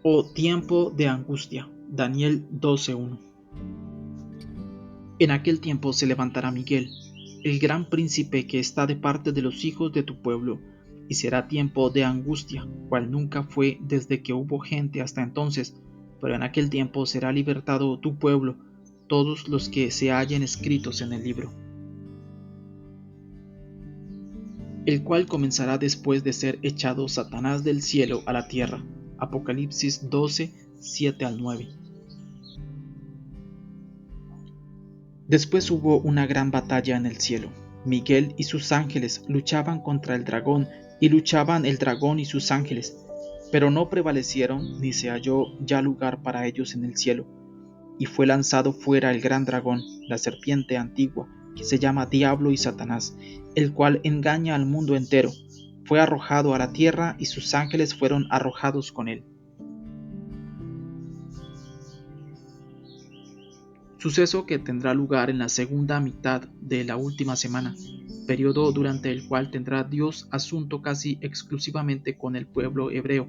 Speaker 1: O tiempo de angustia. Daniel 12:1. En aquel tiempo se levantará Miguel, el gran príncipe que está de parte de los hijos de tu pueblo, y será tiempo de angustia, cual nunca fue desde que hubo gente hasta entonces, pero en aquel tiempo será libertado tu pueblo, todos los que se hallen escritos en el libro, el cual comenzará después de ser echado Satanás del cielo a la tierra. Apocalipsis 12, 7 al 9. Después hubo una gran batalla en el cielo. Miguel y sus ángeles luchaban contra el dragón, y luchaban el dragón y sus ángeles, pero no prevalecieron, ni se halló ya lugar para ellos en el cielo. Y fue lanzado fuera el gran dragón, la serpiente antigua, que se llama Diablo y Satanás, el cual engaña al mundo entero. Fue arrojado a la tierra, y sus ángeles fueron arrojados con él. Suceso que tendrá lugar en la segunda mitad de la última semana, periodo durante el cual tendrá Dios asunto casi exclusivamente con el pueblo hebreo.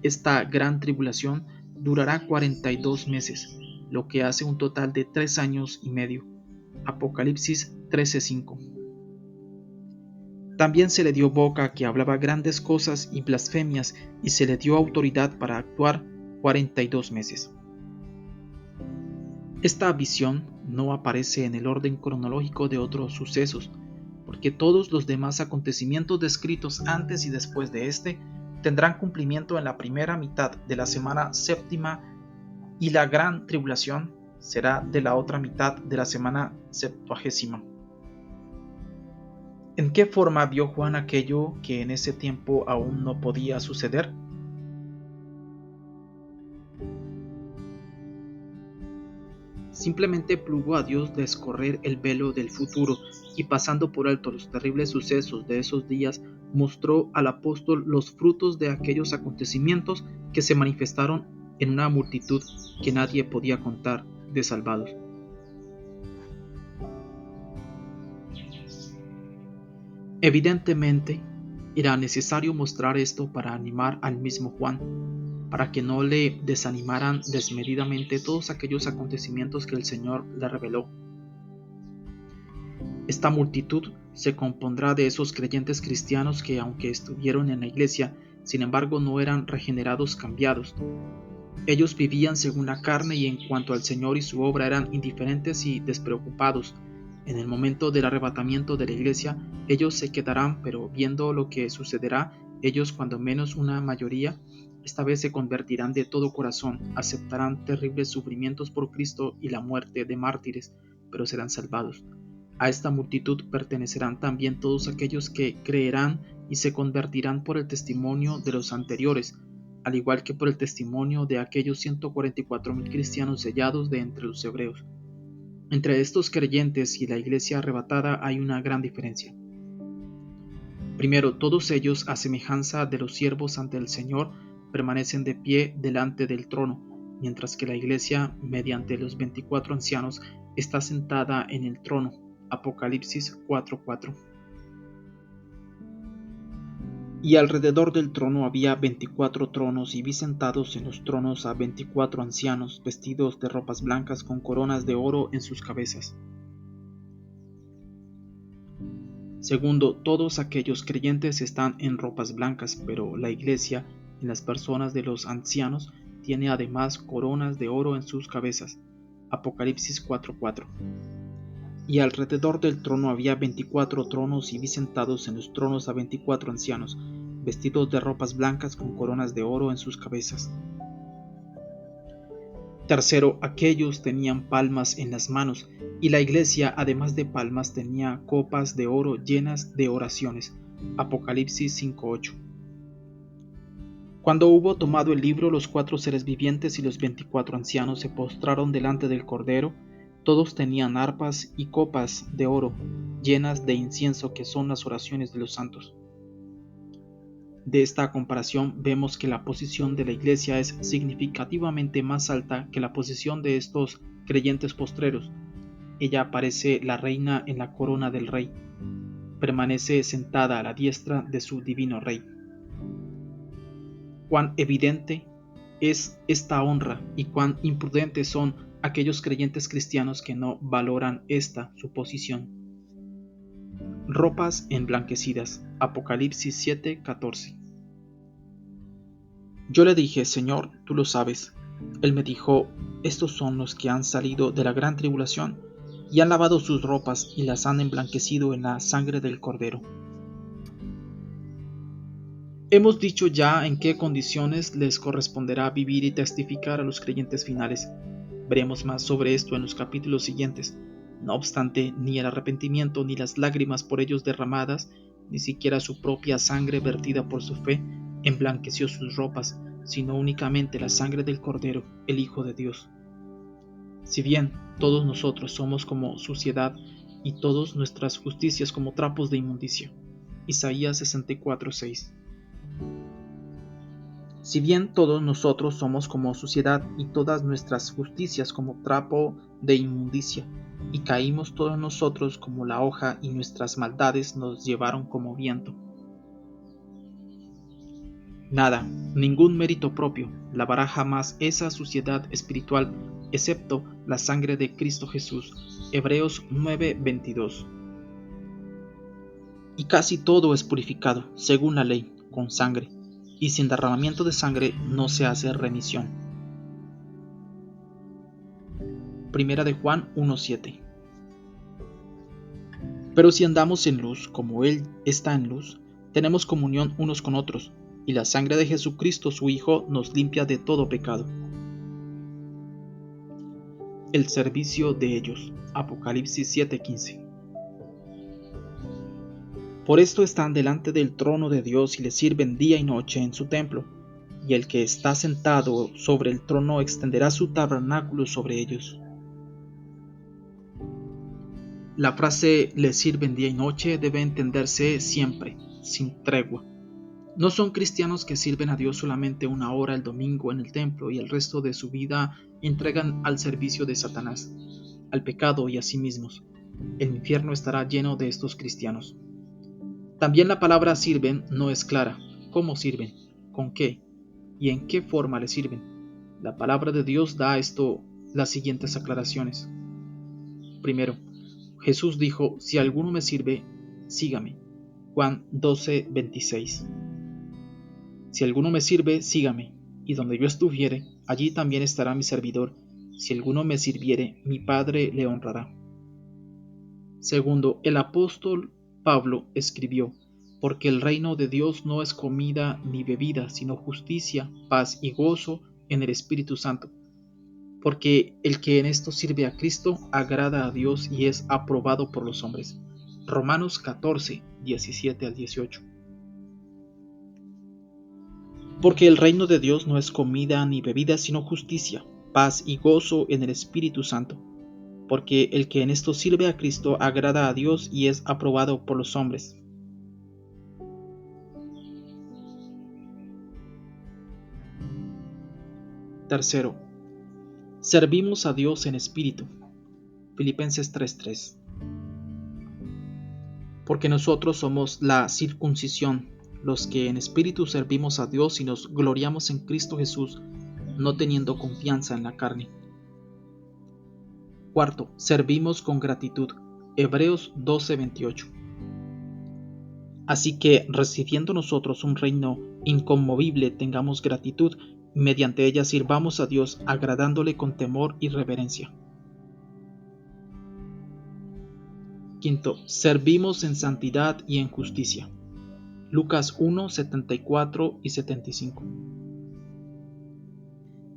Speaker 1: Esta gran tribulación durará 42 meses, lo que hace un total de 3 años y medio. Apocalipsis 13:5. También se le dio boca que hablaba grandes cosas y blasfemias, y se le dio autoridad para actuar 42 meses. Esta visión no aparece en el orden cronológico de otros sucesos, porque todos los demás acontecimientos descritos antes y después de este tendrán cumplimiento en la primera mitad de la semana séptima, y la gran tribulación será de la otra mitad de la semana septuagésima. ¿En qué forma vio Juan aquello que en ese tiempo aún no podía suceder? Simplemente plugo a Dios descorrer el velo del futuro, y pasando por alto los terribles sucesos de esos días, mostró al apóstol los frutos de aquellos acontecimientos que se manifestaron en una multitud que nadie podía contar de salvados. Evidentemente, era necesario mostrar esto para animar al mismo Juan, para que no le desanimaran desmedidamente todos aquellos acontecimientos que el Señor le reveló. Esta multitud se compondrá de esos creyentes cristianos que, aunque estuvieron en la iglesia, sin embargo no eran regenerados, cambiados. Ellos vivían según la carne, y en cuanto al Señor y su obra eran indiferentes y despreocupados. En el momento del arrebatamiento de la iglesia, ellos se quedarán, pero viendo lo que sucederá, ellos, cuando menos una mayoría, esta vez se convertirán de todo corazón, aceptarán terribles sufrimientos por Cristo y la muerte de mártires, pero serán salvados. A esta multitud pertenecerán también todos aquellos que creerán y se convertirán por el testimonio de los anteriores, al igual que por el testimonio de aquellos 144,000 cristianos sellados de entre los hebreos. Entre estos creyentes y la iglesia arrebatada hay una gran diferencia. Primero, todos ellos, a semejanza de los siervos ante el Señor, permanecen de pie delante del trono, mientras que la iglesia, mediante los 24 ancianos, está sentada en el trono. Apocalipsis 4:4. Y alrededor del trono había 24 tronos, y vi sentados en los tronos a 24 ancianos, vestidos de ropas blancas con coronas de oro en sus cabezas. Segundo, todos aquellos creyentes están en ropas blancas, pero la iglesia, en las personas de los ancianos, tiene además coronas de oro en sus cabezas. Apocalipsis 4:4. Y alrededor del trono había 24 tronos, y vi sentados en los tronos a 24 ancianos, vestidos de ropas blancas con coronas de oro en sus cabezas. Tercero, aquellos tenían palmas en las manos, y la iglesia, además de palmas, tenía copas de oro llenas de oraciones. Apocalipsis 5:8. Cuando hubo tomado el libro, los 4 seres vivientes y los 24 ancianos se postraron delante del Cordero. Todos tenían arpas y copas de oro llenas de incienso, que son las oraciones de los santos. De esta comparación vemos que la posición de la iglesia es significativamente más alta que la posición de estos creyentes postreros. Ella parece la reina en la corona del rey. Permanece sentada a la diestra de su divino rey. Cuán evidente es esta honra y cuán imprudentes son aquellos creyentes cristianos que no valoran esta su posición. Ropas emblanquecidas. Apocalipsis 7:14. Yo le dije: Señor, tú lo sabes. Él me dijo: estos son los que han salido de la gran tribulación y han lavado sus ropas y las han emblanquecido en la sangre del Cordero. Hemos dicho ya en qué condiciones les corresponderá vivir y testificar a los creyentes finales. Veremos más sobre esto en los capítulos siguientes. No obstante, ni el arrepentimiento ni las lágrimas por ellos derramadas, ni siquiera su propia sangre vertida por su fe, emblanqueció sus ropas, sino únicamente la sangre del Cordero, el Hijo de Dios. Si bien todos nosotros somos como suciedad y todas nuestras justicias como trapos de inmundicia. Isaías 64:6. Si bien todos nosotros somos como suciedad y todas nuestras justicias como trapo de inmundicia, y caímos todos nosotros como la hoja, y nuestras maldades nos llevaron como viento. Nada, ningún mérito propio, lavará jamás esa suciedad espiritual, excepto la sangre de Cristo Jesús. Hebreos 9:22. Y casi todo es purificado, según la ley, con sangre, y sin derramamiento de sangre no se hace remisión. Primera de Juan 1:7. Pero si andamos en luz, como Él está en luz, tenemos comunión unos con otros, y la sangre de Jesucristo su Hijo nos limpia de todo pecado. El servicio de ellos. Apocalipsis 7:15. Por esto están delante del trono de Dios y le sirven día y noche en su templo, y el que está sentado sobre el trono extenderá su tabernáculo sobre ellos. La frase "le sirven día y noche" debe entenderse siempre, sin tregua. No son cristianos que sirven a Dios solamente una hora el domingo en el templo y el resto de su vida entregan al servicio de Satanás, al pecado y a sí mismos. El infierno estará lleno de estos cristianos. También la palabra sirven no es clara. ¿Cómo sirven? ¿Con qué? ¿Y en qué forma le sirven? La palabra de Dios da a esto las siguientes aclaraciones. Primero, Jesús dijo: si alguno me sirve, sígame. Juan 12:26. Si alguno me sirve, sígame, y donde yo estuviere, allí también estará mi servidor. Si alguno me sirviere, mi Padre le honrará. Segundo, el apóstol Pablo escribió: porque el reino de Dios no es comida ni bebida, sino justicia, paz y gozo en el Espíritu Santo. porque el que en esto sirve a Cristo agrada a Dios y es aprobado por los hombres. Romanos 14, 17 al 18. Porque el reino de Dios no es comida ni bebida, sino justicia, paz y gozo en el Espíritu Santo. Porque el que en esto sirve a Cristo agrada a Dios y es aprobado por los hombres. Tercero, servimos a Dios en espíritu. Filipenses 3:3. Porque nosotros somos la circuncisión, los que en espíritu servimos a Dios y nos gloriamos en Cristo Jesús, no teniendo confianza en la carne. Cuarto, servimos con gratitud. Hebreos 12:28. Así que, recibiendo nosotros un reino inconmovible, tengamos gratitud y mediante ella sirvamos a Dios agradándole con temor y reverencia. Quinto, servimos en santidad y en justicia. Lucas 1, 74 y 75.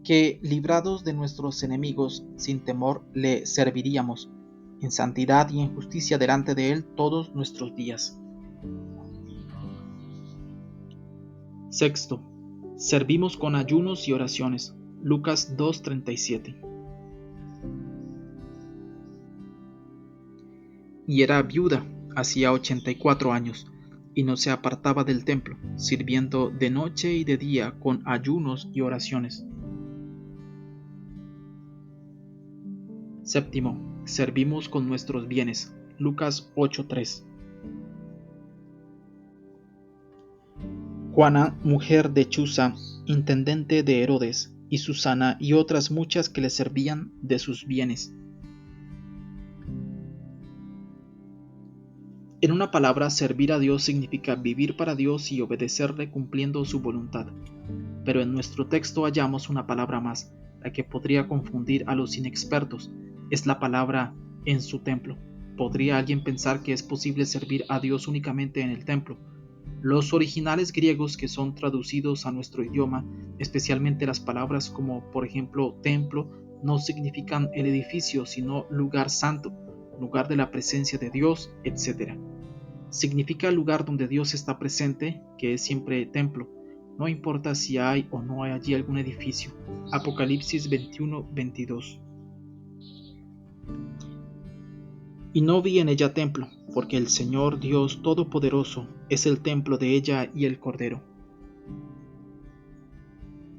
Speaker 1: Que, librados de nuestros enemigos, sin temor le serviríamos, en santidad y en justicia delante de Él todos nuestros días. Sexto, servimos con ayunos y oraciones. Lucas 2:37. Y era viuda, hacía 84 años, y no se apartaba del templo, sirviendo de noche y de día con ayunos y oraciones. Séptimo, servimos con nuestros bienes. Lucas 8:3. Juana, mujer de Chuza, intendente de Herodes, y Susana y otras muchas que le servían de sus bienes. En una palabra, servir a Dios significa vivir para Dios y obedecerle cumpliendo su voluntad. Pero en nuestro texto hallamos una palabra más, la que podría confundir a los inexpertos. Es la palabra en su templo. ¿Podría alguien pensar que es posible servir a Dios únicamente en el templo? Los originales griegos que son traducidos a nuestro idioma, especialmente las palabras como por ejemplo templo, no significan el edificio, sino lugar santo, lugar de la presencia de Dios, etc. Significa el lugar donde Dios está presente, que es siempre templo, no importa si hay o no hay allí algún edificio. Apocalipsis 21:22. Y no vi en ella templo, porque el Señor Dios Todopoderoso es el templo de ella y el Cordero.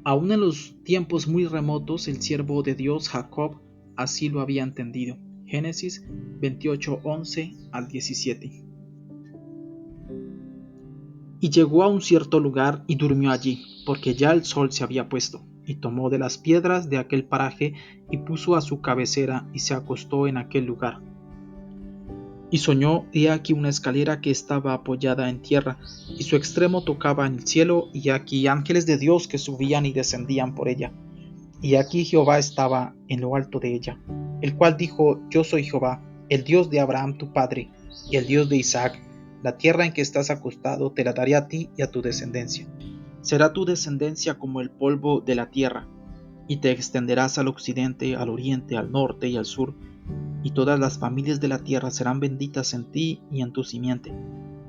Speaker 1: Aún en los tiempos muy remotos, el siervo de Dios Jacob así lo había entendido. Génesis 28:11 al 17. Y llegó a un cierto lugar y durmió allí, porque ya el sol se había puesto, y tomó de las piedras de aquel paraje y puso a su cabecera y se acostó en aquel lugar. Y soñó, he aquí una escalera que estaba apoyada en tierra, y su extremo tocaba en el cielo, y aquí ángeles de Dios que subían y descendían por ella. Y aquí Jehová estaba en lo alto de ella, el cual dijo: Yo soy Jehová, el Dios de Abraham tu padre, y el Dios de Isaac. La tierra en que estás acostado te la daré a ti y a tu descendencia. Será tu descendencia como el polvo de la tierra, y te extenderás al occidente, al oriente, al norte y al sur, y todas las familias de la tierra serán benditas en ti y en tu simiente.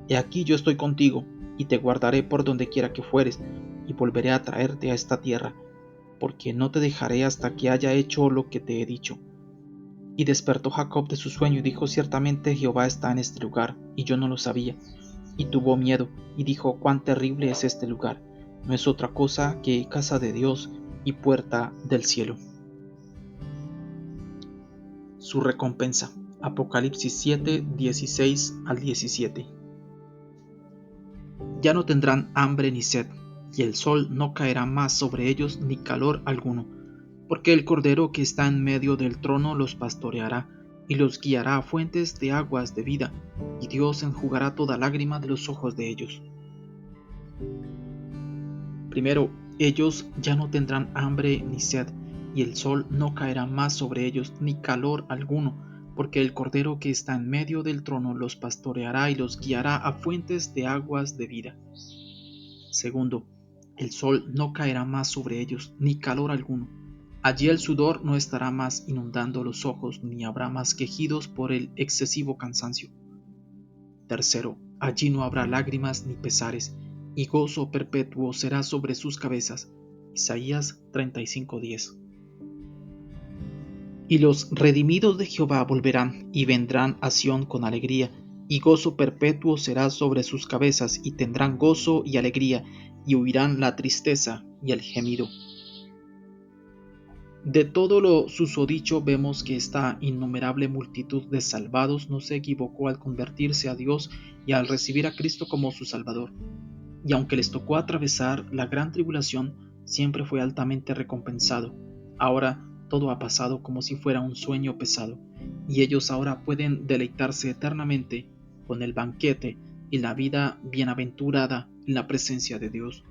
Speaker 1: He aquí yo estoy contigo, y te guardaré por donde quiera que fueres, y volveré a traerte a esta tierra, porque no te dejaré hasta que haya hecho lo que te he dicho. Y despertó Jacob de su sueño y dijo: Ciertamente Jehová está en este lugar, y yo no lo sabía. Y tuvo miedo, y dijo: Cuán terrible es este lugar. No es otra cosa que casa de Dios y puerta del cielo. Su recompensa. Apocalipsis 7, 16 al 17. Ya no tendrán hambre ni sed, y el sol no caerá más sobre ellos ni calor alguno, porque el Cordero que está en medio del trono los pastoreará, y los guiará a fuentes de aguas de vida, y Dios enjugará toda lágrima de los ojos de ellos. Primero, ellos ya no tendrán hambre ni sed, y el sol no caerá más sobre ellos ni calor alguno, porque el Cordero que está en medio del trono los pastoreará y los guiará a fuentes de aguas de vida. Segundo, el sol no caerá más sobre ellos ni calor alguno, Allí el sudor no estará más inundando los ojos, ni habrá más quejidos por el excesivo cansancio. Tercero, allí no habrá lágrimas ni pesares, y gozo perpetuo será sobre sus cabezas. Isaías 35:10. Y los redimidos de Jehová volverán y vendrán a Sión con alegría, y gozo perpetuo será sobre sus cabezas, y tendrán gozo y alegría, y huirán la tristeza y el gemido. De todo lo susodicho vemos que esta innumerable multitud de salvados no se equivocó al convertirse a Dios y al recibir a Cristo como su Salvador. Y aunque les tocó atravesar la gran tribulación, siempre fue altamente recompensado. Ahora todo ha pasado como si fuera un sueño pesado, y ellos ahora pueden deleitarse eternamente con el banquete y la vida bienaventurada en la presencia de Dios.